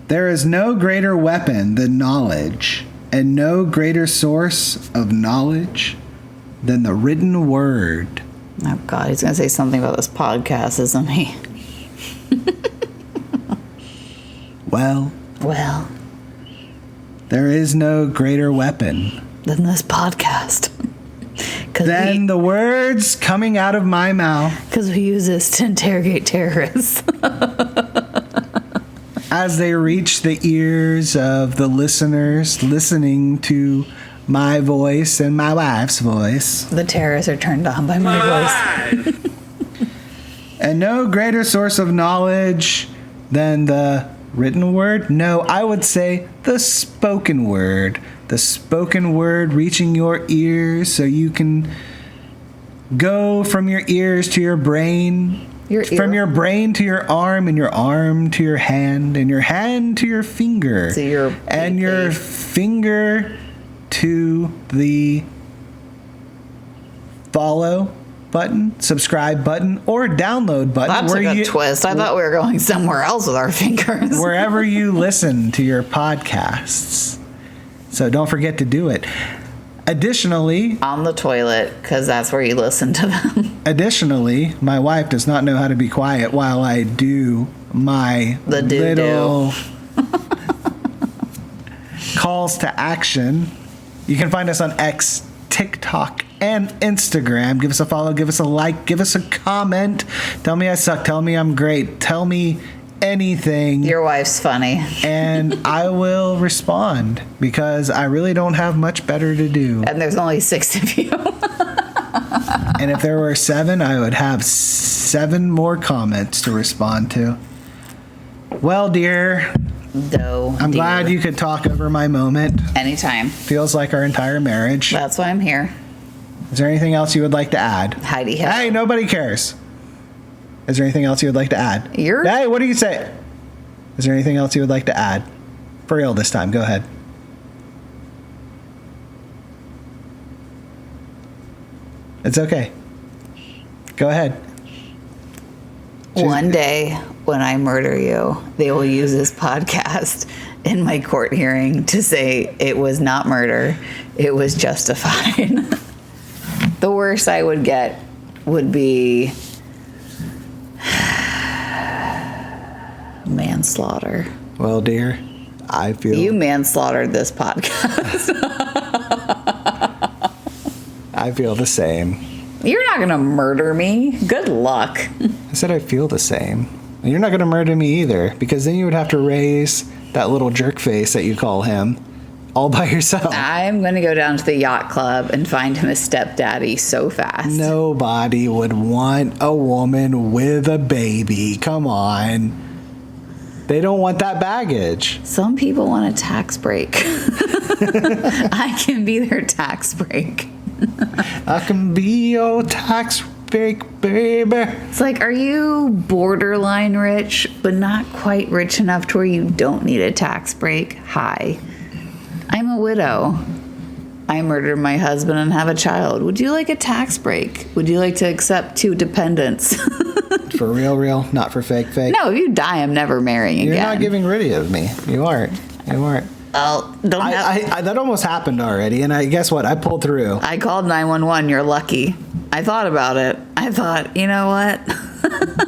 There is no greater weapon than knowledge, and no greater source of knowledge than the written word. Oh, God, he's going to say something about this podcast, isn't he? Well, there is no greater weapon than this podcast. than the words coming out of my mouth Because we use this to interrogate terrorists. as they reach the ears of the listeners listening to my voice and my wife's voice. The terrorists are turned on by my voice. And no greater source of knowledge than the written word? No, I would say the spoken word. The spoken word reaching your ears so you can go from your ears to your brain. From your brain to your arm, and your arm to your hand, and your hand to your finger. So your and your finger to the follow button, subscribe button, or download button. That's a good twist. I thought we were going somewhere else with our fingers. Wherever you listen to your podcasts. So don't forget to do it. Additionally, on the toilet, because that's where you listen to them. Additionally, my wife does not know how to be quiet while I do my little calls to action. You can find us on X, TikTok, and Instagram. Give us a follow, give us a like, give us a comment. Tell me I suck, tell me I'm great, tell me anything. Your wife's funny. And I will respond because I really don't have much better to do. And there's only 6 of you. And if there were 7, I would have 7 more comments to respond to. Well, dear, I'm glad you could talk over my moment. Anytime. Feels like our entire marriage. That's why I'm here. Is there anything else you would like to add? Heidi. Hey, nobody cares. Is there anything else you would like to add? Hey, what do you say? Is there anything else you would like to add? For real this time. Go ahead. It's okay. Go ahead. One day, when I murder you, they will use this podcast in my court hearing to say it was not murder. It was justified. The worst I would get would be manslaughter. Well, dear, I feel... You manslaughtered this podcast. I feel the same. You're not going to murder me. Good luck. I said I feel the same. And you're not going to murder me either, because then you would have to raise that little jerk face that you call him all by yourself. I'm going to go down to the yacht club and find him a stepdaddy so fast. Nobody would want a woman with a baby. Come on. They don't want that baggage. Some people want a tax break. I can be their tax break. I can be your tax break, baby. It's like, are you borderline rich, but not quite rich enough to where you don't need a tax break? Hi. I'm a widow. I murdered my husband and have a child. Would you like a tax break? Would you like to accept 2 dependents? For real, not for fake. No, if you die, I'm never marrying again. You're not getting rid of me. You aren't. Oh, don't have... I that almost happened already, and guess what? I pulled through. I called 911. You're lucky. I thought about it. I thought, you know what?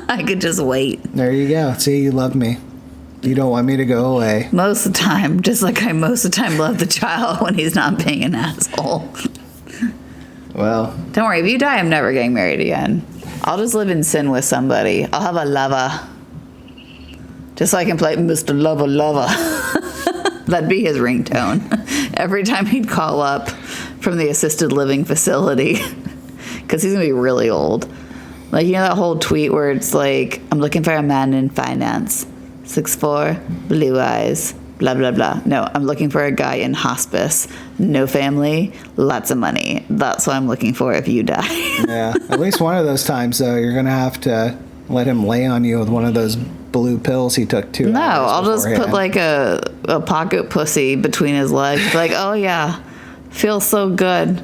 I could just wait. There you go. See, you love me. You don't want me to go away. Most of the time, just like I most of the time love the child when he's not being an asshole. Well, Don't worry, if you die, I'm never getting married again. I'll just live in sin with somebody. I'll have a lover. Just so I can play Mr. Lover Lover. That'd be his ringtone. Every time he'd call up from the assisted living facility. Because he's going to be really old. Like, you know that whole tweet where it's like, I'm looking for a man in finance. 6'4", blue eyes, blah, blah, blah. No, I'm looking for a guy in hospice. No family, lots of money. That's what I'm looking for if you die. yeah. At least one of those times, though, you're going to have to let him lay on you with one of those blue pills he took 2 No, hours I'll just beforehand. put like a pocket pussy between his legs. Like, oh yeah, feels so good.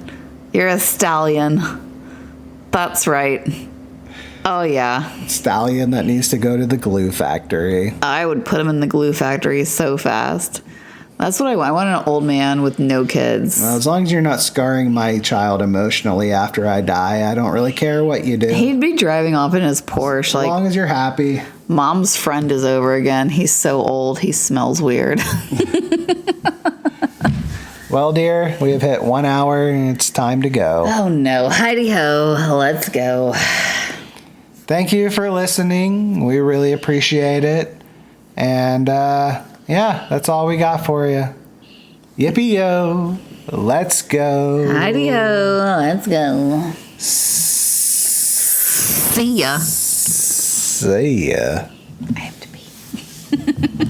You're a stallion. That's right. Oh yeah. Stallion that needs to go to the glue factory. I would put him in the glue factory so fast. That's what I want. I want an old man with no kids. Well, as long as you're not scarring my child emotionally after I die, I don't really care what you do. He'd be driving off in his Porsche As like, long as you're happy. Mom's friend is over again. He's so old. He smells weird. Well, dear, we have hit 1 hour and it's time to go. Oh no. Heidi ho. Let's go. Thank you for listening. We really appreciate it. And, yeah, that's all we got for you. Yippee-yo. Let's go. Heidi ho. Let's go. See ya. See ya. I have to